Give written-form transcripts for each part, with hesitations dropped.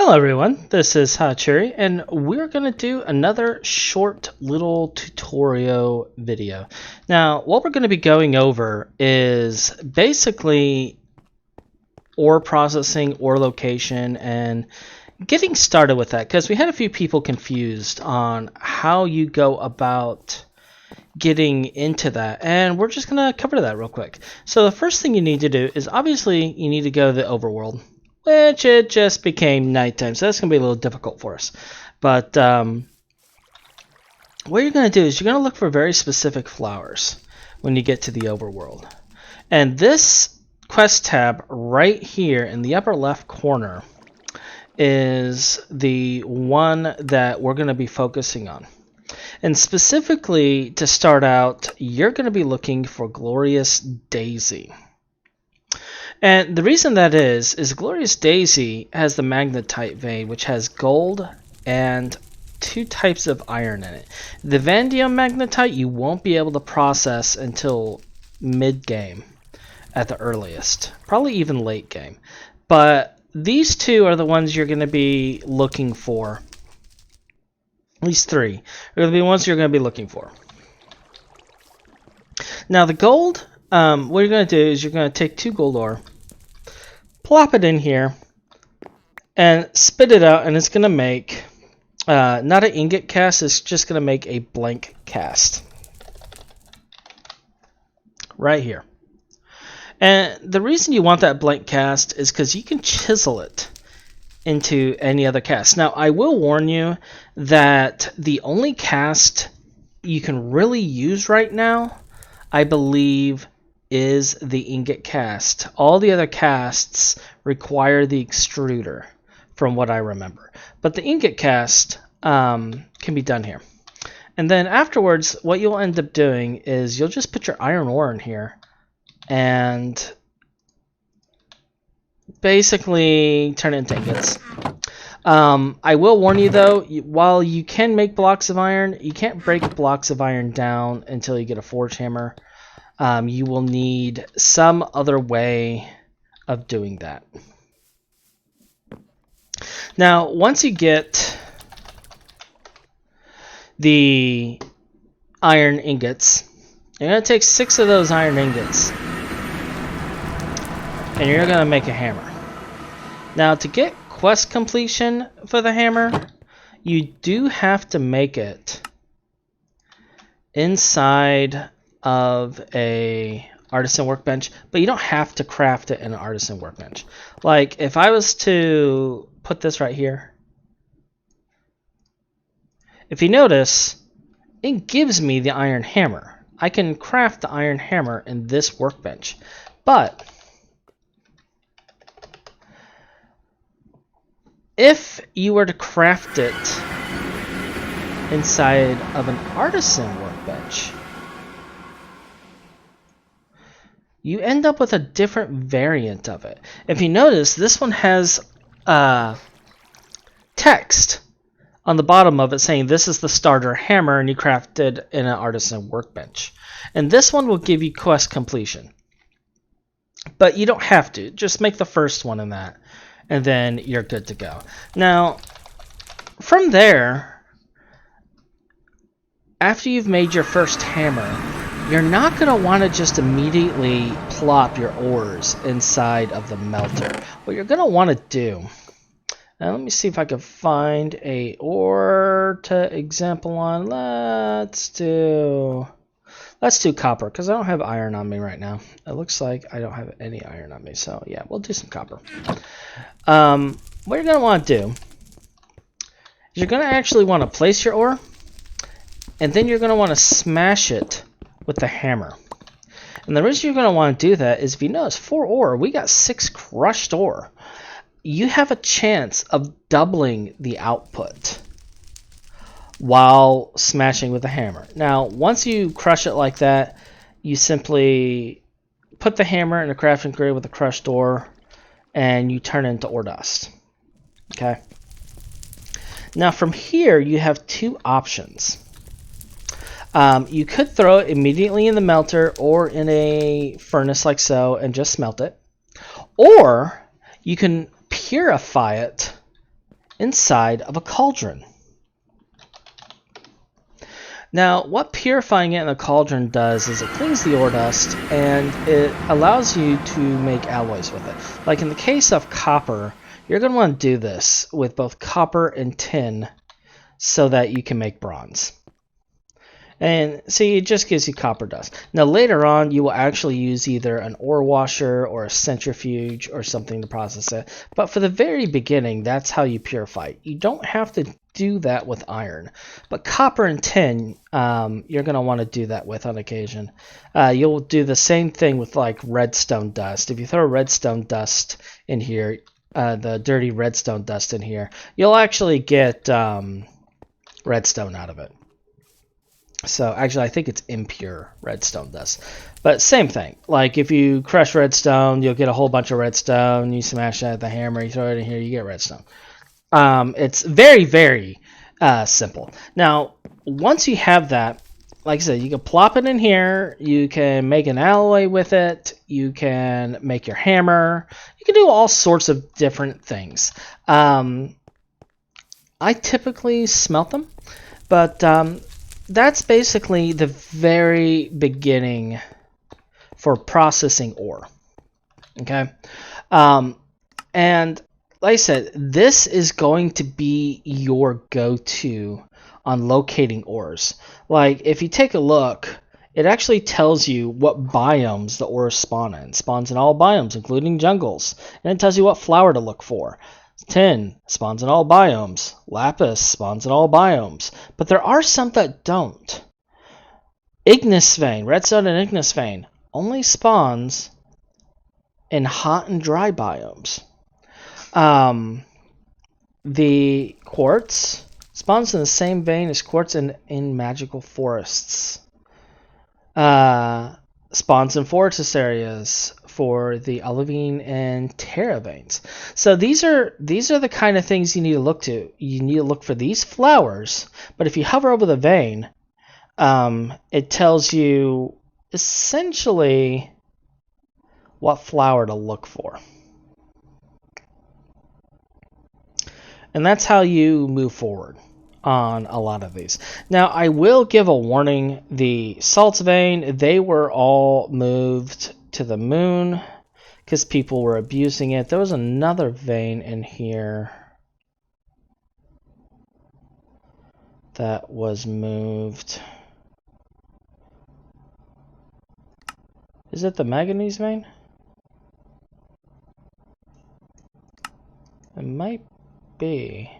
Hello everyone, this is Hachuri, and we're going to do another short little tutorial video. Now, what we're going to be going over is basically ore processing, ore location, and getting started with that, because we had a few people confused on how you go about getting into that, and we're just going to cover that real quick. So the first thing you need to do is obviously you need to go to the overworld, which it just became nighttime, so that's going to be a little difficult for us. But what you're going to do is you're going to look for very specific flowers when you get to the overworld. And this quest tab right here in the upper left corner is the one that we're going to be focusing on. And specifically, to start out, you're going to be looking for Glorious Daisy. And the reason that is Glorious Daisy has the magnetite vein, which has gold and two types of iron in it. The vanadium magnetite you won't be able to process until mid-game at the earliest, probably even late game. But these two are the ones you're going to be looking for. At least three are going to be the ones you're going to be looking for. Now the gold, what you're going to do is you're going to take 2 gold ore, plop it in here, and spit it out, and it's going to make not an ingot cast, it's just going to make a blank cast. Right here. And the reason you want that blank cast is because you can chisel it into any other cast. Now, I will warn you that the only cast you can really use right now, I believe, is the ingot cast. All the other casts require the extruder, from what I remember. But the ingot cast can be done here. And then afterwards, what you'll end up doing is you'll just put your iron ore in here and basically turn it into ingots. I will warn you though, while you can make blocks of iron, you can't break blocks of iron down until you get a forge hammer. You will need some other way of doing that. Now, once you get the iron ingots, you're going to take 6 of those iron ingots, and you're going to make a hammer. Now, to get quest completion for the hammer, you do have to make it inside of a artisan workbench, but you don't have to craft it in an artisan workbench. Like if I was to put this right here, if you notice, it gives me the iron hammer. I can craft the iron hammer in this workbench, but if you were to craft it inside of an artisan workbench, you end up with a different variant of it. If you notice, this one has text on the bottom of it saying this is the starter hammer and you crafted in an artisan workbench. And this one will give you quest completion. But you don't have to. Just make the first one in that, and then you're good to go. Now, from there, after you've made your first hammer, you're not going to want to just immediately plop your ores inside of the melter. What you're going to want to do, now let me see if I can find a ore to example on. Let's do copper, because I don't have iron on me right now. It looks like I don't have any iron on me, so yeah, we'll do some copper. What you're going to want to do is you're going to actually want to place your ore, and then you're going to want to smash it with the hammer. And the reason you're going to want to do that is, if you notice, 4 ore, we got 6 crushed ore. You have a chance of doubling the output while smashing with the hammer. Now, once you crush it like that, you simply put the hammer in a crafting grid with a crushed ore, and you turn it into ore dust. Okay. Now, from here, you have 2 options. You could throw it immediately in the melter or in a furnace like so and just smelt it. Or you can purify it inside of a cauldron. Now, what purifying it in a cauldron does is it cleans the ore dust and it allows you to make alloys with it. Like in the case of copper, you're going to want to do this with both copper and tin so that you can make bronze. And see, it just gives you copper dust. Now later on, you will actually use either an ore washer or a centrifuge or something to process it. But for the very beginning, that's how you purify it. You don't have to do that with iron. But copper and tin, you're going to want to do that with on occasion. You'll do the same thing with like redstone dust. If you throw redstone dust in here, the dirty redstone dust in here, you'll actually get redstone out of it. So actually, I think it's impure redstone dust. But same thing. Like if you crush redstone, you'll get a whole bunch of redstone. You smash that with the hammer, you throw it in here, you get redstone. It's very, very simple. Now, once you have that, like I said, you can plop it in here. You can make an alloy with it. You can make your hammer. You can do all sorts of different things. I typically smelt them, but that's basically the very beginning for processing ore. Okay, and like I said, this is going to be your go-to on locating ores. Like if you take a look, it actually tells you what biomes the ores spawn in. It spawns in all biomes, including jungles, and it tells you what flower to look for. Tin spawns in all biomes. Lapis spawns in all biomes. But there are some that don't. Ignis vein, redstone and ignis vein, only spawns in hot and dry biomes. The quartz spawns in the same vein as quartz in magical forests. Spawns in forest areas for the olivine and terra veins. So these are the kind of things you need to look to. You need to look for these flowers, but if you hover over the vein, it tells you essentially what flower to look for. And that's how you move forward on a lot of these. Now, I will give a warning. The salts vein, they were all moved to the moon because people were abusing it. There was another vein in here that was moved. Is it the manganese vein? It might be.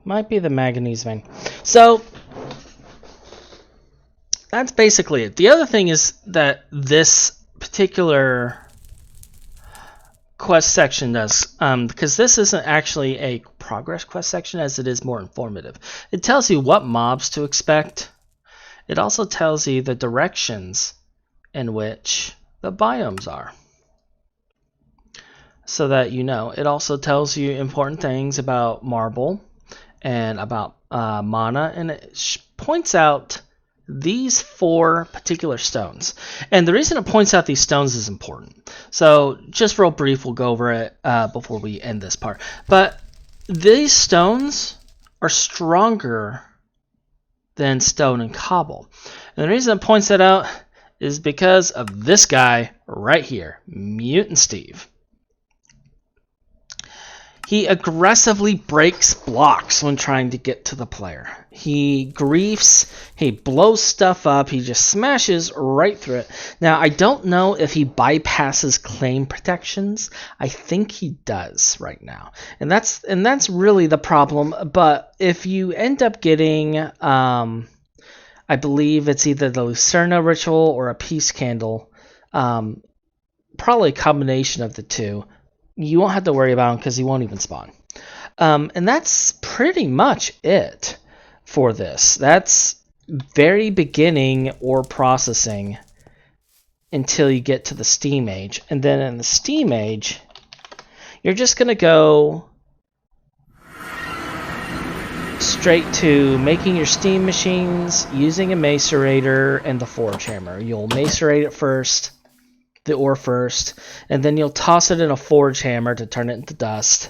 Might be the manganese vein. So that's basically it. The other thing is that this particular quest section does, because this isn't actually a progress quest section as it is more informative. It tells you what mobs to expect. It also tells you the directions in which the biomes are, so that you know. It also tells you important things about marble and about mana, and it points out these 4 particular stones. And the reason it points out these stones is important. So just real brief, we'll go over it before we end this part. But these stones are stronger than stone and cobble. And the reason it points that out is because of this guy right here, Mutant Steve. He aggressively breaks blocks when trying to get to the player. He griefs, he blows stuff up, he just smashes right through it. Now, I don't know if he bypasses claim protections. I think he does right now. And that's really the problem. But if you end up getting, I believe it's either the Lucerna ritual or a peace candle, probably a combination of the two, you won't have to worry about him because he won't even spawn. And that's pretty much it for this. That's very beginning ore processing until you get to the steam age. And then in the steam age, you're just going to go straight to making your steam machines using a macerator and the forge hammer. You'll macerate it first, the ore first, and then you'll toss it in a forge hammer to turn it into dust.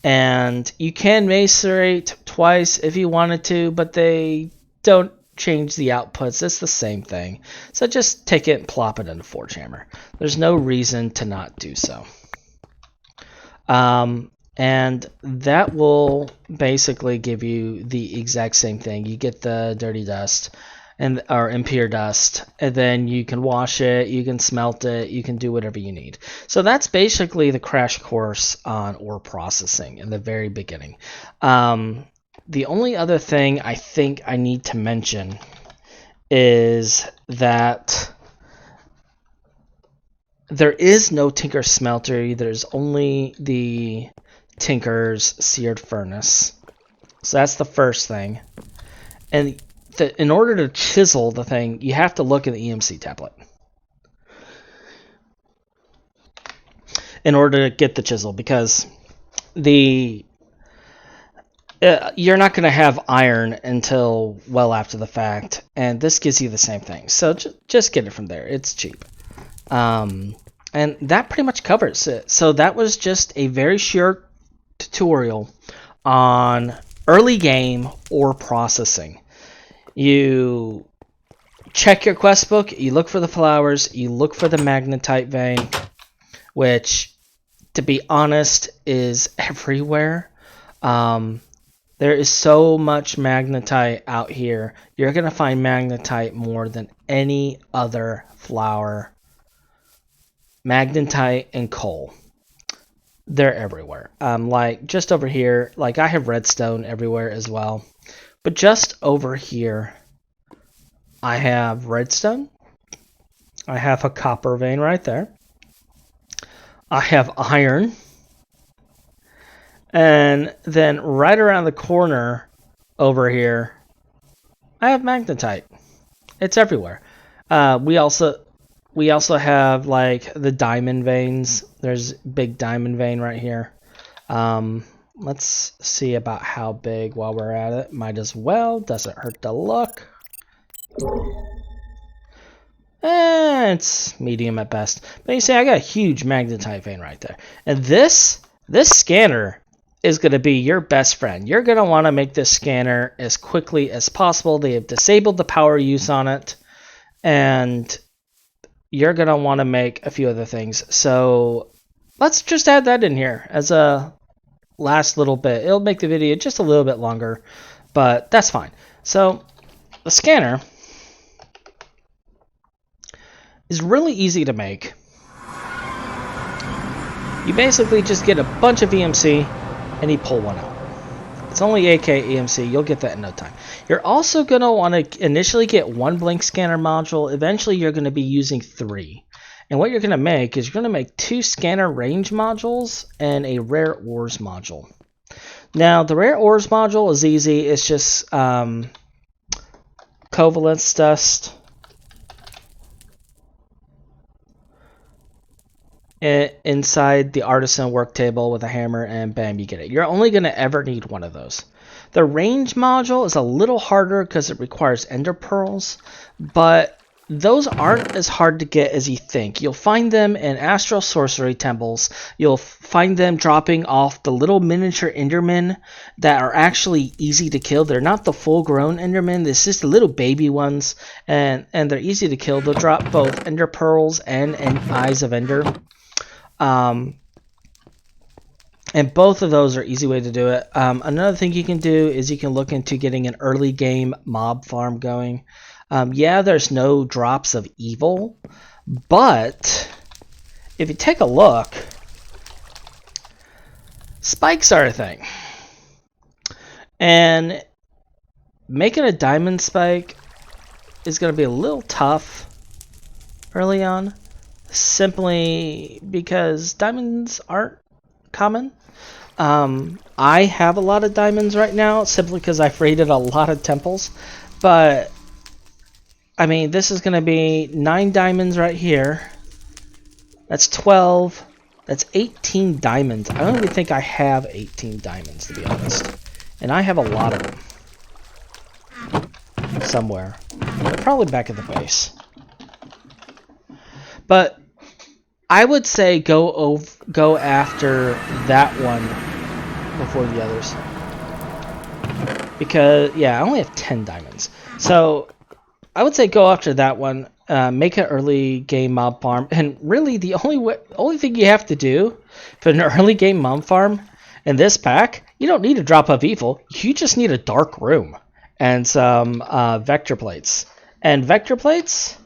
And you can macerate twice if you wanted to, but they don't change the outputs. It's the same thing. So just take it and plop it in a forge hammer. There's no reason to not do so. And that will basically give you the exact same thing. You get the dirty dust or impure dust, and then you can wash it, you can smelt it, you can do whatever you need. So that's basically the crash course on ore processing in the very beginning. The only other thing I think I need to mention is that there is no Tinker Smeltery. There's only the Tinker's Seared Furnace. So that's the first thing. And in order to chisel the thing, you have to look at the EMC tablet in order to get the chisel, because you're not going to have iron until well after the fact, and this gives you the same thing. So just get it from there. It's cheap. And that pretty much covers it. So that was just a very short tutorial on early game ore processing. You check your quest book, you look for the flowers, you look for the magnetite vein, which, to be honest, is everywhere. There is so much magnetite out here. You're going to find magnetite more than any other flower. Magnetite and coal. They're everywhere. Like just over here, like I have redstone everywhere as well. But just over here, I have redstone. I have a copper vein right there. I have iron. And then right around the corner over here, I have magnetite. It's everywhere. We also have like the diamond veins. There's a big diamond vein right here. Let's see about how big while we're at it. Might as well. Doesn't hurt to look. It's medium at best. But you see, I got a huge magnetite vein right there. And this scanner is going to be your best friend. You're going to want to make this scanner as quickly as possible. They have disabled the power use on it. And you're going to want to make a few other things. So let's just add that in here as a last little bit. It'll make the video just a little bit longer, but that's fine. So the scanner is really easy to make. You basically just get a bunch of EMC and you pull one out. It's only AK EMC. You'll get that in no time. You're also going to want to initially get one blink scanner module. Eventually you're going to be using 3. And what you're going to make is you're going to make 2 scanner range modules and a rare ores module. Now the rare ores module is easy. It's just covalence dust. Inside the artisan work table with a hammer, and bam, you get it. You're only going to ever need one of those. The range module is a little harder because it requires ender pearls, but those aren't as hard to get as you think. You'll find them in astral sorcery temples. You'll find them dropping off the little miniature endermen that are actually easy to kill. They're not the full-grown endermen. It's just the little baby ones, and they're easy to kill. They'll drop both ender pearls and eyes of ender. And both of those are easy way to do it. Another thing you can do is you can look into getting an early game mob farm going. Yeah, there's no drops of evil, but if you take a look, spikes are a thing. And making a diamond spike is going to be a little tough early on, simply because diamonds aren't common. I have a lot of diamonds right now simply because I've raided a lot of temples, but I mean, this is going to be 9 diamonds right here. That's 12. That's 18 diamonds. I don't even think I have 18 diamonds, to be honest. And I have a lot of them. Somewhere. They're probably back at the base. But I would say go after that one before the others. Because, yeah, I only have 10 diamonds. So, I would say go after that one. Make an early game mob farm. And really, the only thing you have to do for an early game mob farm in this pack, you don't need a drop of evil. You just need a dark room and some vector plates. And vector plates...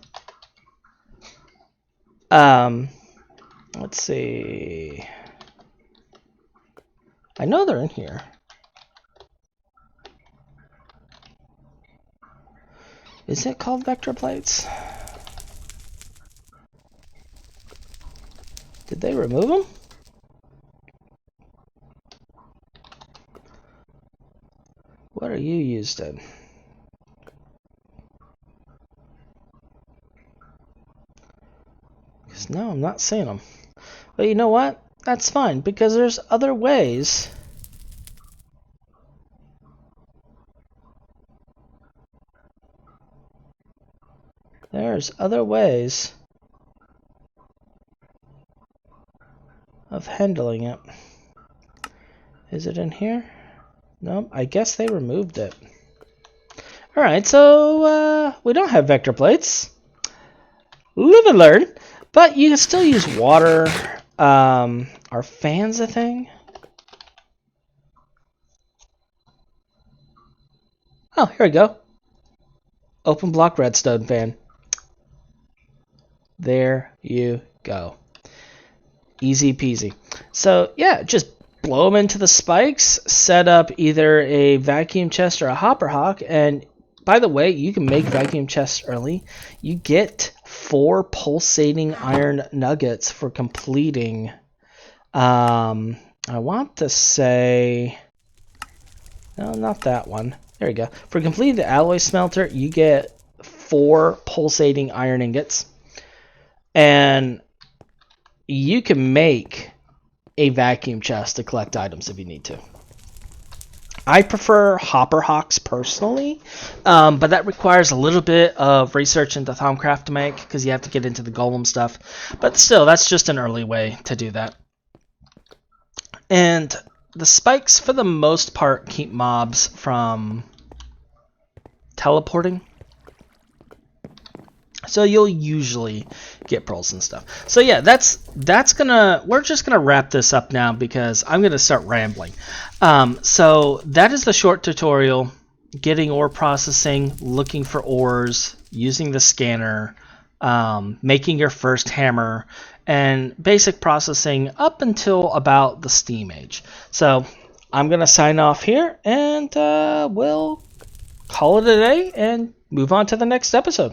let's see. I know they're in here. Is it called vector plates? Did they remove them? What are you used in? Because no, I'm not seeing them. But you know what? That's fine, because there's other ways. There's other ways of handling it. Is it in here? No, I guess they removed it. Alright, so we don't have vector plates. Live and learn. But you can still use water. Are fans a thing? Oh, here we go. Open block redstone fan. There you go. Easy peasy. So yeah, just blow them into the spikes, set up either a vacuum chest or a hopper hawk, and by the way, you can make vacuum chests early. You get 4 pulsating iron nuggets for completing, I want to say, no, not that one. There you go. For completing the alloy smelter, you get 4 pulsating iron ingots. And you can make a vacuum chest to collect items if you need to. I prefer hopper hawks personally, but that requires a little bit of research into Thaumcraft to make, because you have to get into the golem stuff. But still, that's just an early way to do that. And the spikes, for the most part, keep mobs from teleporting. So you'll usually get pearls and stuff. So yeah, we're just gonna wrap this up now because I'm gonna start rambling. So that is the short tutorial: getting ore processing, looking for ores, using the scanner, making your first hammer, and basic processing up until about the steam age. So I'm gonna sign off here, and we'll call it a day and move on to the next episode.